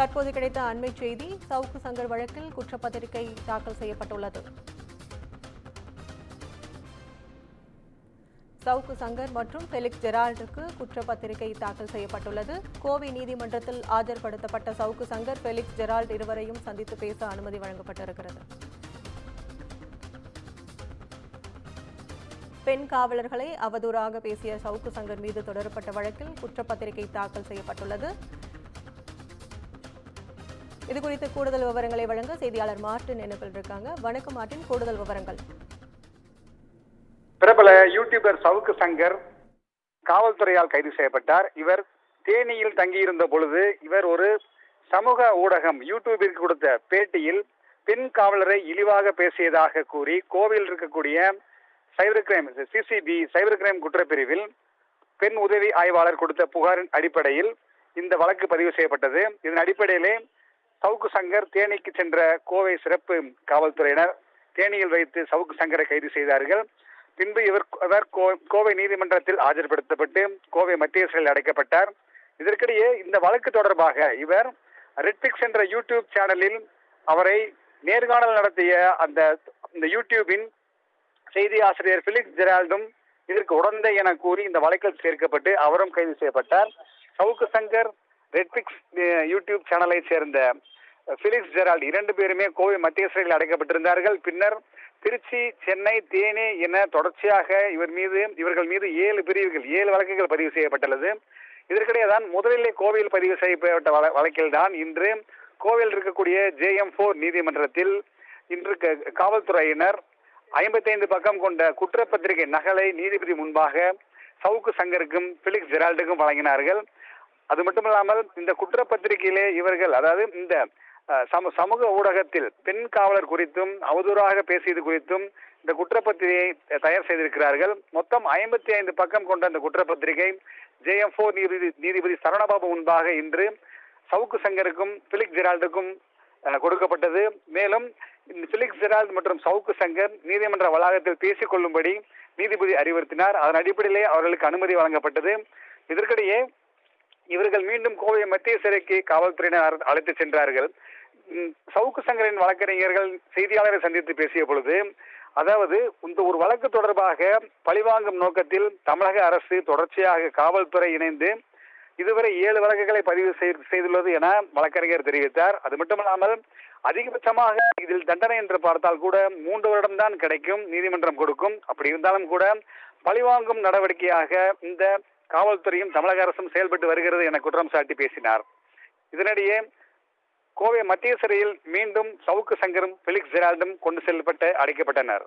தற்போது கிடைத்த அண்மை செய்தி. சவுக்கு சங்கர் வழக்கில் குற்றப்பத்திரிகை தாக்கல் செய்யப்பட்டுள்ளது. சவுக்கு சங்கர் மற்றும் ஃபெலிக்ஸ் ஜெரால்டுக்கு குற்றப்பத்திரிகை தாக்கல் செய்யப்பட்டுள்ளது. கோவை நீதிமன்றத்தில் ஆஜர்படுத்தப்பட்ட சவுக்கு சங்கர், ஃபெலிக்ஸ் ஜெரால்டு இருவரையும் சந்தித்து பேச அனுமதி வழங்கப்பட்டிருக்கிறது. பெண் காவலர்களை அவதூறாக பேசிய சவுக்கு சங்கர் மீது தொடரப்பட்ட வழக்கில் குற்றப்பத்திரிகை தாக்கல் செய்யப்பட்டுள்ளது. இதுகுறித்து கூடுதல் விவரங்களை வழங்க செய்தியாளர் மார்டின் இணைப்பில் இருக்காங்க. வணக்கம் மார்டின், கூடுதல் விவரங்கள். பிரபல யூடியூபர் சவுக்கு சங்கர் காவல்துறையால் கைது செய்யப்பட்டார். இவர் தேனியில் தங்கியிருந்த பொழுது இவர் ஒரு சமூக ஊடகம் யூடியூபிற்கு கொடுத்த பேட்டியில் பெண் காவலரை இழிவாக பேசியதாக கூறி கோவையில் இருக்கக்கூடிய cyber crime CCB cyber crime குற்றப்பிரிவில் பெண் உதவி ஆய்வாளர் கொடுத்த புகாரின் அடிப்படையில் இந்த வழக்கு பதிவு செய்யப்பட்டது. இதன் அடிப்படையிலே சவுக்கு சங்கர் தேனிக்கு சென்ற கோவை சிறப்பு காவல்துறையினர் தேனியில் வைத்து சவுக்கு சங்கரை கைது செய்தார்கள். பின்பு இவர் கோவை நீதிமன்றத்தில் ஆஜர்படுத்தப்பட்டு கோவை மத்திய சிறையில் அடைக்கப்பட்டார். இதற்கிடையே இந்த வழக்கு தொடர்பாக இவர் ரெட்பிக்ஸ் என்ற யூடியூப் சேனலில் அவரை நேர்காணல் நடத்திய அந்த யூடியூபின் செய்தி ஆசிரியர் ஃபெலிக்ஸ் ஜெரால்டும் இதற்கு உடந்தை என கூறி இந்த வழக்கில் சேர்க்கப்பட்டு அவரும் கைது செய்யப்பட்டார். சவுக்கு சங்கர், ரெட்பிக்ஸ் யூடியூப் சேனலை சேர்ந்த ஃபெலிக்ஸ் ஜெரால்டு இரண்டு பேருமே கோவை மத்திய சிறையில் அடைக்கப்பட்டிருந்தார்கள். பின்னர் திருச்சி, சென்னை, தேனி என தொடர்ச்சியாக இவர்கள் மீது 7 பிரிவுகள் 7 வழக்குகள் பதிவு செய்யப்பட்டுள்ளது. இதற்கிடையே தான் முதலிலே கோவையில் பதிவு செய்யப்பட்ட வழக்கில் தான் இன்று கோவையில் இருக்கக்கூடிய JM4 நீதிமன்றத்தில் இன்று காவல்துறையினர் 55 பக்கம் கொண்ட குற்றப்பத்திரிகை நகலை நீதிபதி முன்பாக சவுக்கு சங்கருக்கும் ஃபெலிக்ஸ் ஜெரால்டுக்கும் வழங்கினார்கள். அது மட்டுமில்லாமல் இந்த குற்றப்பத்திரிகையிலே இவர்கள், அதாவது இந்த சமூக ஊடகத்தில் பெண் காவலர் குறித்தும் அவதூறாக பேசியது குறித்தும் இந்த குற்றப்பத்திரிகையை தயார் செய்திருக்கிறார்கள். மொத்தம் 55 பக்கம் கொண்ட அந்த குற்றப்பத்திரிகை JM4 நீதிபதி சரவணபாபு முன்பாக இன்று சவுக்கு சங்கருக்கும் ஃபெலிக்ஸ் ஜெரால்டுக்கும் கொடுக்கப்பட்டது. மேலும் ஃபெலிக்ஸ் ஜெரால்டு மற்றும் சவுக்கு சங்கர் நீதிமன்ற வளாகத்தில் பேசிக் கொள்ளும்படி நீதிபதி அறிவுறுத்தினார். அதன் அடிப்படையிலே அவர்களுக்கு அனுமதி வழங்கப்பட்டது. இதற்கிடையே இவர்கள் மீண்டும் கோவை மத்திய சிறைக்கு காவல்துறையினர் அழைத்து சென்றார்கள். சவுக்கு சங்கரின் வழக்கறிஞர்கள் செய்தியாளரை சந்தித்து பேசிய பொழுது, அதாவது இந்த ஒரு வழக்கு தொடர்பாக பழிவாங்கும் நோக்கத்தில் தமிழக அரசு தொடர்ச்சியாக காவல்துறை இணைந்து இதுவரை 7 வழக்குகளை பதிவு செய்துள்ளது என வழக்கறிஞர் தெரிவித்தார். அது மட்டுமல்லாமல் அதிகபட்சமாக இதில் தண்டனை என்று பார்த்தால் கூட 3 வருடம் தான் கிடைக்கும், நீதிமன்றம் கொடுக்கும். அப்படி இருந்தாலும் கூட பழிவாங்கும் நடவடிக்கையாக இந்த காவல்துறையும் தமிழக அரசும் செயல்பட்டு வருகிறது என குற்றம் சாட்டி பேசினார். இதனிடையே கோவை மத்திய சிறையில் மீண்டும் சவுக்கு சங்கரும் ஃபெலிக்ஸ் ஜெரால்டும் கொண்டு செல்லப்பட்டு அடைக்கப்பட்டனர்.